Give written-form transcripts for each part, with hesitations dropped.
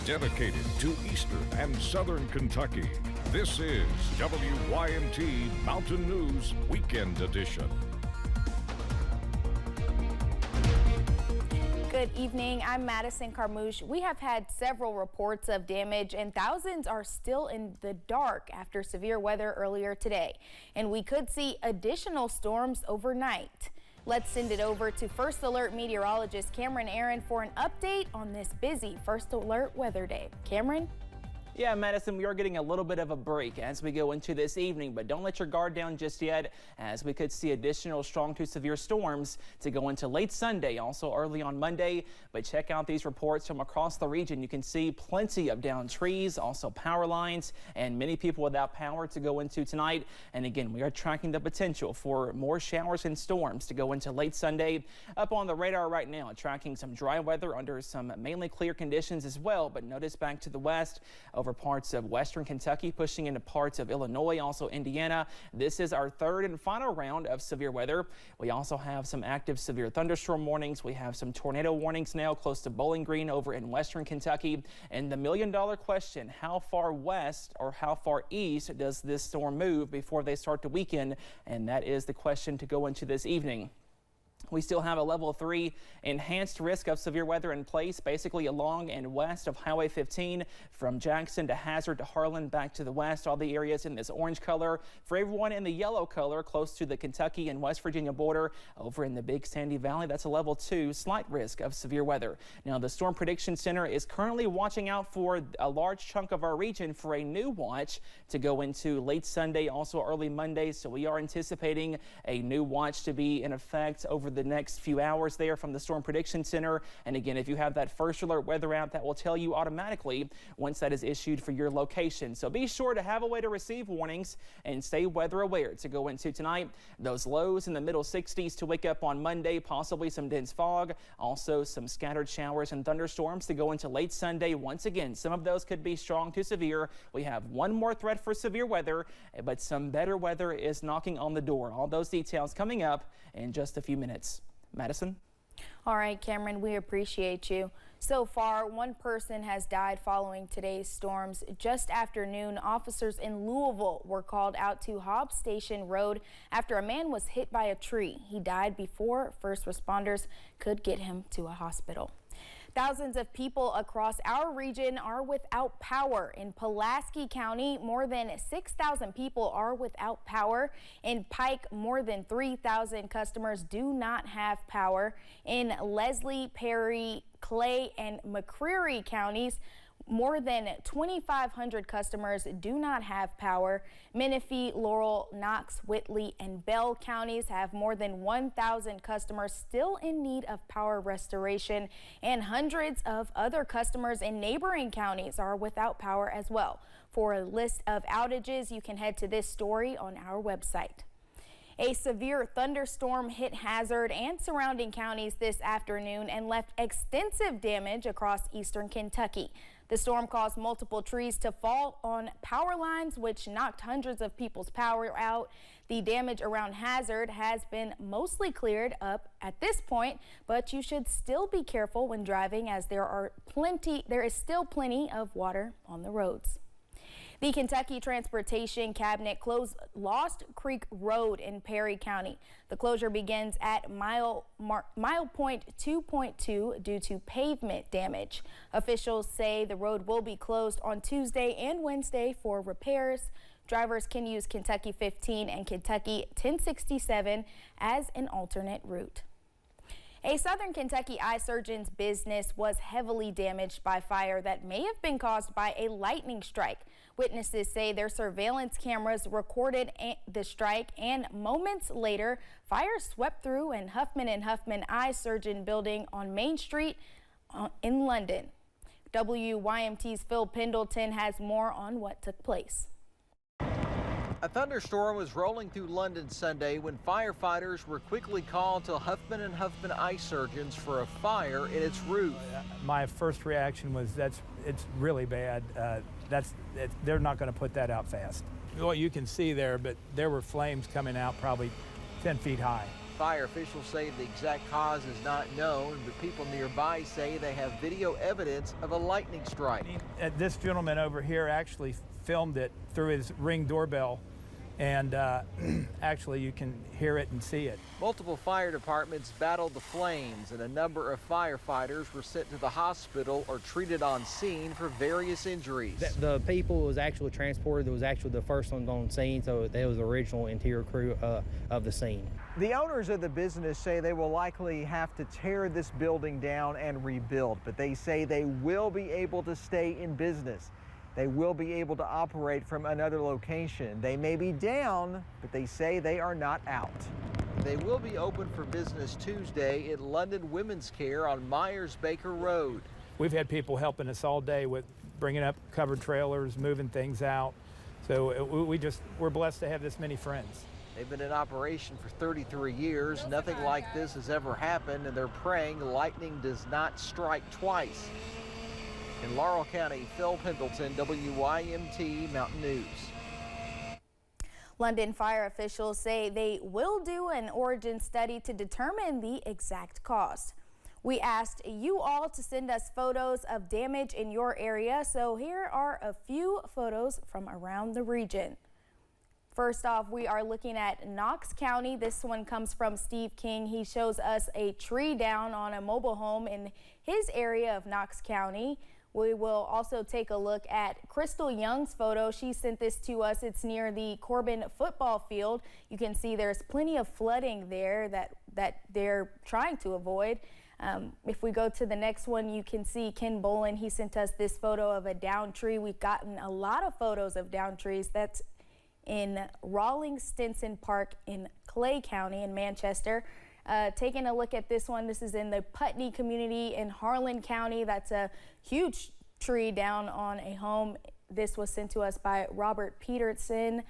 dedicated to eastern and southern Kentucky. This is WYMT Mountain News Weekend Edition. Good evening, I'm Madison Carmouche. We have had several reports of damage and thousands are still in the dark after severe weather earlier today. And we could see additional storms overnight. Let's send it over to First Alert meteorologist Cameron Aaron for an update on this busy First Alert weather day. Cameron? Yeah, Madison, we are getting a little bit of a break as we go into this evening, but don't let your guard down just yet, as we could see additional strong to severe storms to go into late Sunday, also early on Monday. But check out these reports from across the region. You can see plenty of downed trees, also power lines, and many people without power to go into tonight. And again, we are tracking the potential for more showers and storms to go into late Sunday. Up on the radar right now, tracking some dry weather under some mainly clear conditions as well. But notice back to the west, over parts of western Kentucky, pushing into parts of Illinois, also Indiana. This is our third and final round of severe weather. We also have some active severe thunderstorm warnings. We have some tornado warnings now close to Bowling Green over in western Kentucky. And the million-dollar question, how far west or how far east does this storm move before they start to weaken? And that is the question to go into this evening. We still have a level 3 enhanced risk of severe weather in place, basically along and west of Highway 15 from Jackson to Hazard to Harlan back to the west. All the areas in this orange color. For everyone in the yellow color close to the Kentucky and West Virginia border over in the Big Sandy Valley, that's a level 2 slight risk of severe weather. Now, the Storm Prediction Center is currently watching out for a large chunk of our region for a new watch to go into late Sunday, also early Monday. So we are anticipating a new watch to be in effect over the next few hours there from the Storm Prediction Center. And again, if you have that First Alert weather app, that will tell you automatically once that is issued for your location. So be sure to have a way to receive warnings and stay weather aware to go into tonight. Those lows in the middle 60s to wake up on Monday, possibly some dense fog, also some scattered showers and thunderstorms to go into late Sunday. Once again, some of those could be strong to severe. We have one more threat for severe weather, but some better weather is knocking on the door. All those details coming up in just a few minutes. Madison? All right, Cameron, we appreciate you. So far, one person has died following today's storms. Just after noon, officers in Louisville were called out to Hobbs Station Road after a man was hit by a tree. He died before first responders could get him to a hospital. Thousands of people across our region are without power. In Pulaski County, more than 6,000 people are without power. In Pike, more than 3,000 customers do not have power. In Leslie, Perry, Clay, and McCreary counties, more than 2,500 customers do not have power. Menifee, Laurel, Knox, Whitley, and Bell counties have more than 1,000 customers still in need of power restoration, and hundreds of other customers in neighboring counties are without power as well. For a list of outages, you can head to this story on our website. A severe thunderstorm hit Hazard and surrounding counties this afternoon and left extensive damage across eastern Kentucky. The storm caused multiple trees to fall on power lines, which knocked hundreds of people's power out. The damage around Hazard has been mostly cleared up at this point, but you should still be careful when driving as there is still plenty of water on the roads. The Kentucky Transportation Cabinet closed Lost Creek Road in Perry County. The closure begins at mile point 2.2 due to pavement damage. Officials say the road will be closed on Tuesday and Wednesday for repairs. Drivers can use Kentucky 15 and Kentucky 1067 as an alternate route. A southern Kentucky eye surgeon's business was heavily damaged by fire that may have been caused by a lightning strike. Witnesses say their surveillance cameras recorded the strike, and moments later, fire swept through an Huffman & Huffman eye surgeon building on Main Street in London. WYMT's Phil Pendleton has more on what took place. A thunderstorm was rolling through London Sunday when firefighters were quickly called to Huffman & Huffman eye surgeons for a fire in its roof. My first reaction was it's really bad. They're not going to put that out fast. Well, you can see there, but there were flames coming out probably 10 feet high. Fire officials say the exact cause is not known, but people nearby say they have video evidence of a lightning strike. This gentleman over here actually filmed it through his Ring doorbell, and actually you can hear it and see it. Multiple fire departments battled the flames, and a number of firefighters were sent to the hospital or treated on scene for various injuries. The people was actually transported. It was actually the first ones on scene, so that was the original interior crew of the scene. The owners of the business say they will likely have to tear this building down and rebuild, but they say they will be able to stay in business. They will be able to operate from another location. They may be down, but they say they are not out. They will be open for business Tuesday at London Women's Care on Myers Baker Road. We've had people helping us all day with bringing up covered trailers, moving things out. So we're blessed to have this many friends. They've been in operation for 33 years. Nothing like this has ever happened, and they're praying lightning does not strike twice. In Laurel County, Phil Pendleton, WYMT Mountain News. London fire officials say they will do an origin study to determine the exact cause. We asked you all to send us photos of damage in your area, so here are a few photos from around the region. First off, we are looking at Knox County. This one comes from Steve King. He shows us a tree down on a mobile home in his area of Knox County. We will also take a look at Crystal Young's photo. She sent this to us. It's near the Corbin football field. You can see there's plenty of flooding there that they're trying to avoid. If we go to the next one, you can see Ken Bolin. He sent us this photo of a downed tree. We've gotten a lot of photos of downed trees. That's in Rawlings Stinson Park in Clay County in Manchester. Taking a look at this one, this is in the Putney community in Harlan County. That's a huge tree down on a home. This was sent to us by Robert Peterson.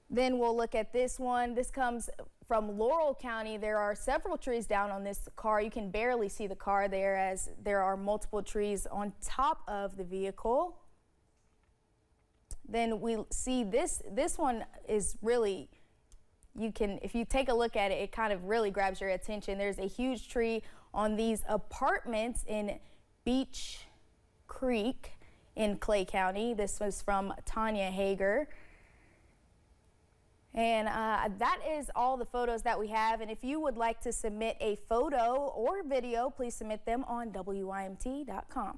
Then we'll look at this one. This comes from Laurel County. There are several trees down on this car. You can barely see the car there as there are multiple trees on top of the vehicle. Then we see this one is really, if you take a look at it, it kind of really grabs your attention. There's a huge tree on these apartments in Beach Creek in Clay County. This was from Tanya Hager. And that is all the photos that we have. And if you would like to submit a photo or video, please submit them on WYMT.com.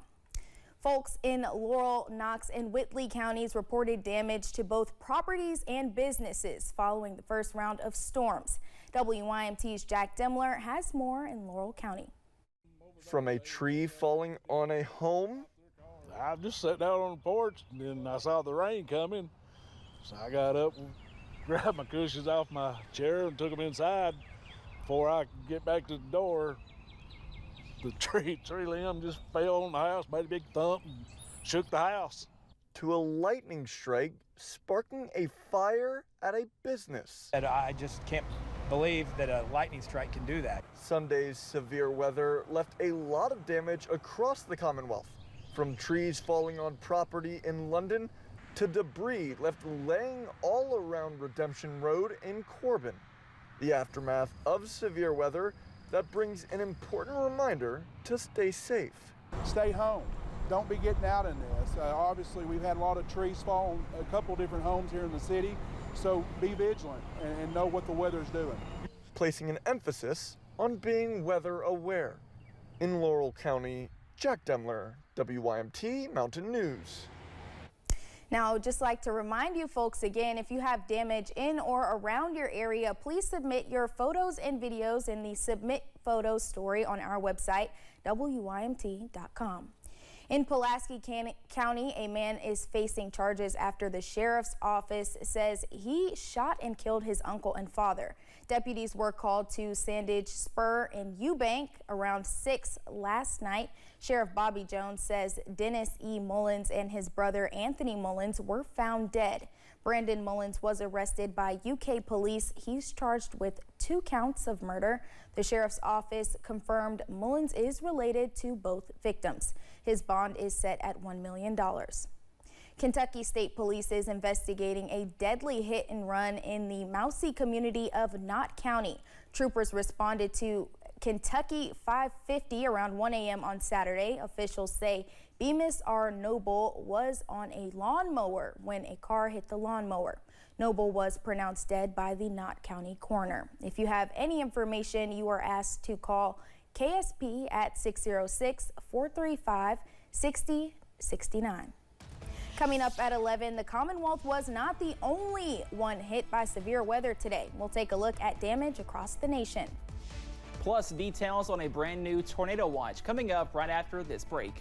Folks in Laurel, Knox, and Whitley counties reported damage to both properties and businesses following the first round of storms. WYMT's Jack Demler has more in Laurel County. From a tree falling on a home? I just sat down on the porch and then I saw the rain coming. So I got up and grabbed my cushions off my chair and took them inside. Before I could get back to the door, the tree limb just fell on the house, made a big thump, and shook the house. To a lightning strike sparking a fire at a business. And I just can't believe that a lightning strike can do that. Sunday's severe weather left a lot of damage across the Commonwealth, from trees falling on property in London to debris left laying all around Redemption Road in Corbin. The aftermath of severe weather that brings an important reminder to stay safe. Stay home. Don't be getting out in this. Obviously, we've had a lot of trees fall on a couple different homes here in the city, so be vigilant and know what the weather's doing. Placing an emphasis on being weather aware. In Laurel County, Jack Demler, WYMT Mountain News. Now, I'd just like to remind you folks again, if you have damage in or around your area, please submit your photos and videos in the Submit Photos story on our website, WYMT.com. In Pulaski County, a man is facing charges after the sheriff's office says he shot and killed his uncle and father. Deputies were called to Sandage Spur in Eubank around 6 last night. Sheriff Bobby Jones says Dennis E. Mullins and his brother Anthony Mullins were found dead. Brandon Mullins was arrested by UK police. He's charged with 2 counts of murder. The sheriff's office confirmed Mullins is related to both victims. His bond is set at $1 million. Kentucky State Police is investigating a deadly hit and run in the Mousy community of Knott County. Troopers responded to Kentucky 550 around 1 a.m. on Saturday. Officials say Bemis R. Noble was on a lawnmower when a car hit the lawnmower. Noble was pronounced dead by the Knott County coroner. If you have any information, you are asked to call KSP at 606-435-6069. Coming up at 11, the Commonwealth was not the only one hit by severe weather today. We'll take a look at damage across the nation. Plus details on a brand new tornado watch coming up right after this break.